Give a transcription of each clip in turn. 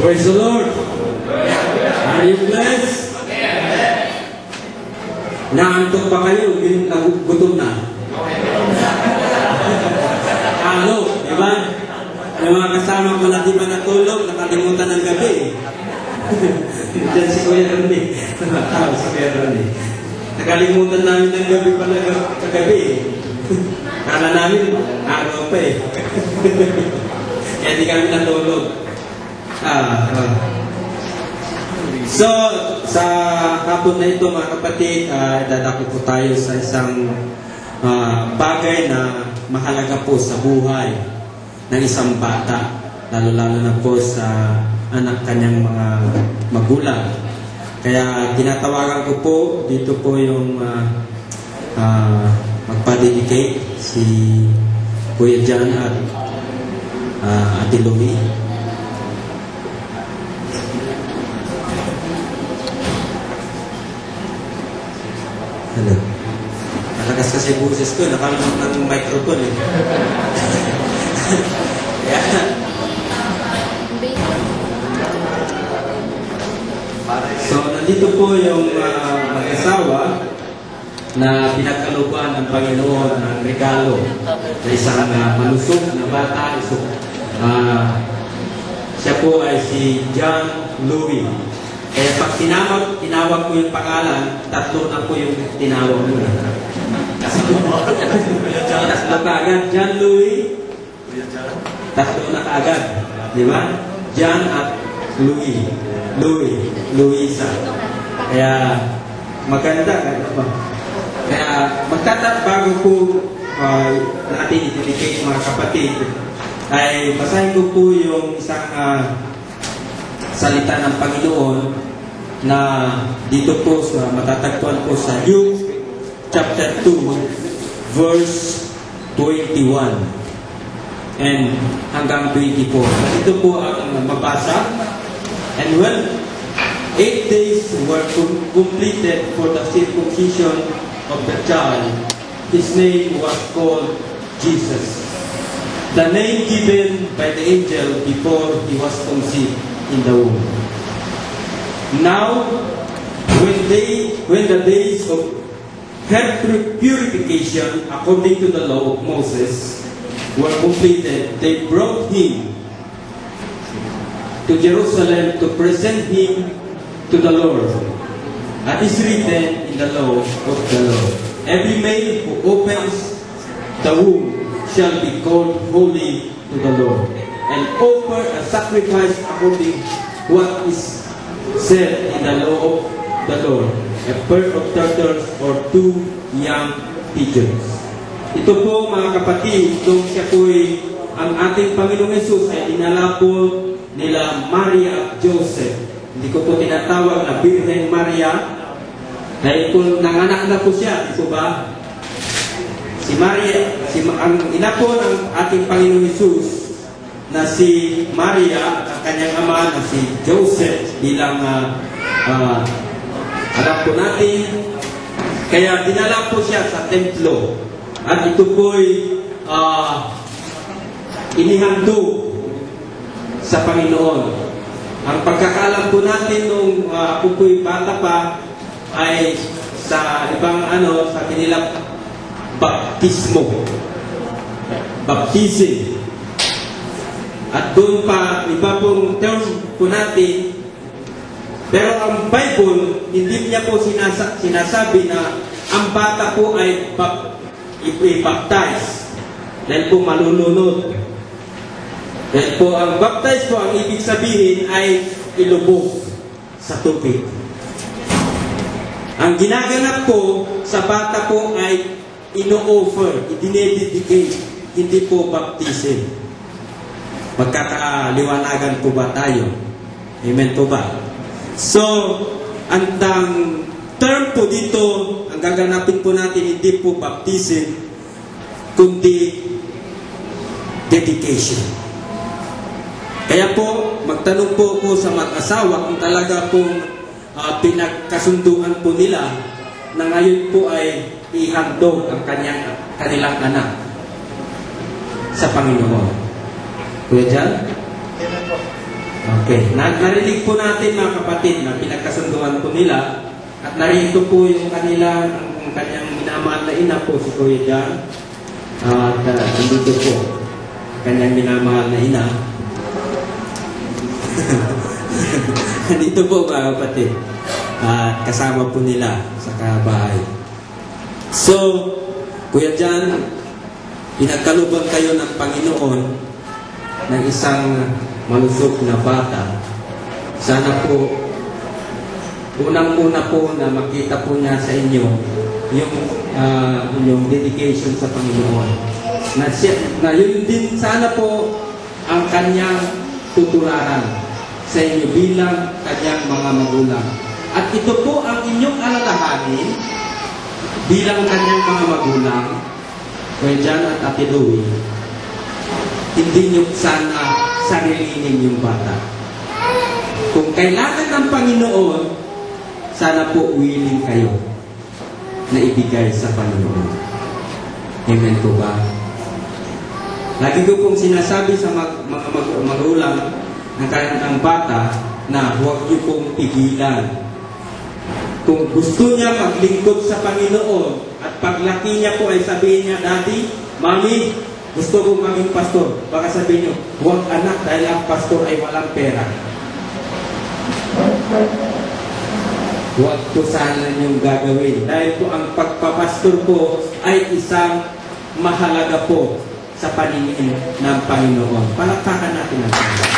Praise the Lord. Are you blessed? Naantok ba kayo? Gutom na. Ano? Diba? Yung mga kasama ko na di ba natulog, nakalimutan ng gabi. Diyan si Kuya Ronnie. Si Kuya Ronnie. Nakalimutan namin ng gabi pala kagabi. Kala namin, araw pa eh. Kaya di kami natulog. So, sa hapon na ito mga kapatid, dadako po tayo sa isang bagay na mahalaga po sa buhay ng isang bata, lalo-lalo na po sa anak kanyang mga magulang. Kaya tinatawagan ko po, dito po yung magpa-dedicate si Kuya John at Ate Louie. Hello. Malakas kasi boses ko, nakalimutan ng microphone eh. So, nandito po yung mag-asawa na pinagkaluban ng Panginoon ng regalo na isang malusog na bata. Siya po ay si John Louie. Kaya pag tinawag ko yung pangalan, tatlo na po yung tinawag mo. Tatlo ka agad. John Louie. Tatlo na ka agad. Di ba? John at Louie. Louisa. Kaya maganda. Kaya bago po natin i-dedicate mga kapatid, ay basahin ko po yung isang salita ng Panginoon na dito po matatagpuan po sa Luke chapter 2 verse 21 and hanggang 24. Ito po ang mabasa. And when 8 days were completed for the circumcision of the child, his name was called Jesus, the name given by the angel before he was conceived in the womb. Now, when the days of her purification according to the law of Moses were completed, they brought him to Jerusalem to present him to the Lord. As is written in the law of the Lord, every male who opens the womb shall be called holy to the Lord, and offer a sacrifice according what is said in the law of the Lord, a pair of turtles or 2 young pigeons. Ito po mga kapatid, nung siya po'y ang ating Panginoong Yesus ay dinala po nila Maria at Joseph. Hindi ko po tinatawag na Birhen Maria dahil po nanganak na po siya, di po ba? Si Maria, ang ina po ng ating Panginoong Yesus na si Maria at ang kanyang ama na si Joseph bilang alam po natin. Kaya dinala po siya sa templo at ito po'y inihandog sa Panginoon. Ang pagkakalam po natin nung ako po'y bata pa ay sa ibang sa kanilang baptism. At doon pa, iba pong term po natin. Pero ang Bible, hindi niya po sinasabi na ang bata po ay i-baptize. Dahil po malulunod. Dahil po ang baptize po, ang ibig sabihin ay ilubog sa tubig. Ang ginaganap po sa bata po ay ino-offer, idinededicate, hindi po baptism. Magkakaliwanagan po ba tayo? Amen po ba? So, ang term po dito, ang gaganapin po natin, hindi po baptism, kundi dedication. Kaya po, magtanong po ako sa mag-asawa kung talaga pong pinagkasunduan po nila na ngayon po ay ihandog ang kanilang anak sa Panginoon. Kuya Jan? Okay. Narinig po natin mga kapatid na pinagkasunduan po nila at narito po yung kanyang minamahal na ina po si Kuya John. At nandito po kanyang minamahal na ina. Nandito po mga kapatid. At kasama po nila sa kabahay. So, Kuya John, pinagkalubang kayo ng Panginoon ng isang malusog na bata. Sana po, unang-una po na makita po niya sa inyo yung dedication sa Panginoon. Na yun din sana po ang kanyang tutularan sa inyo bilang kanyang mga magulang. At ito po ang inyong alalahanin bilang kanyang mga magulang, Kuya John at Ate Louie. Hindi nyo sana sarilinin yung bata. Kung kailangan ng Panginoon, sana po willing kayo na ibigay sa Panginoon. Amen po ba? Lagi ko pong sinasabi sa mga magulang ng bata na huwag nyo pong pigilan. Kung gusto niya maglingkod sa Panginoon at paglaki niya po ay sabihin niya, Daddy, Mami, gusto kong maging pastor. Baka sabihin niyo, huwag anak dahil ang pastor ay walang pera. Huwag po sana niyong gagawin. Dahil po ang pagpapastor po ay isang mahalaga po sa paningin ng Panginoon. Palakpakan natin ang Panginoon.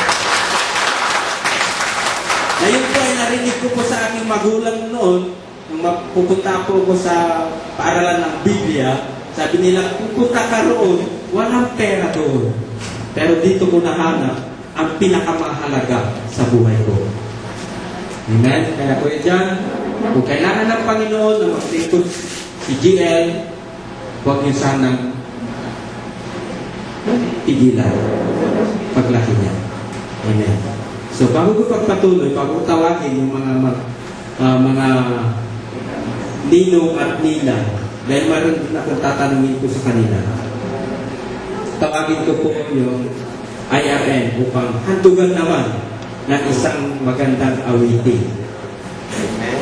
Ngayon po ay narinig ko po sa aking magulang noon, nung pupunta po ko sa paaralan ng Biblia, sabi nila, pupunta ka roon, walang pera doon. Pero dito ko nahanap ang pinakamahalaga sa buhay ko. Amen? Kaya Kuya John, kung kailangan ng Panginoon na maglingkod si GL, huwag niyo sanang pigilan paglaki niya. Amen. So, bago ko pagpatuloy, bago ko tawagin yung mga ninong at nina, dahil meron din akong tatanungin ko sa kanila, tawagin ko po yung IRN upang handugan naman ng isang magandang awitin. Amen.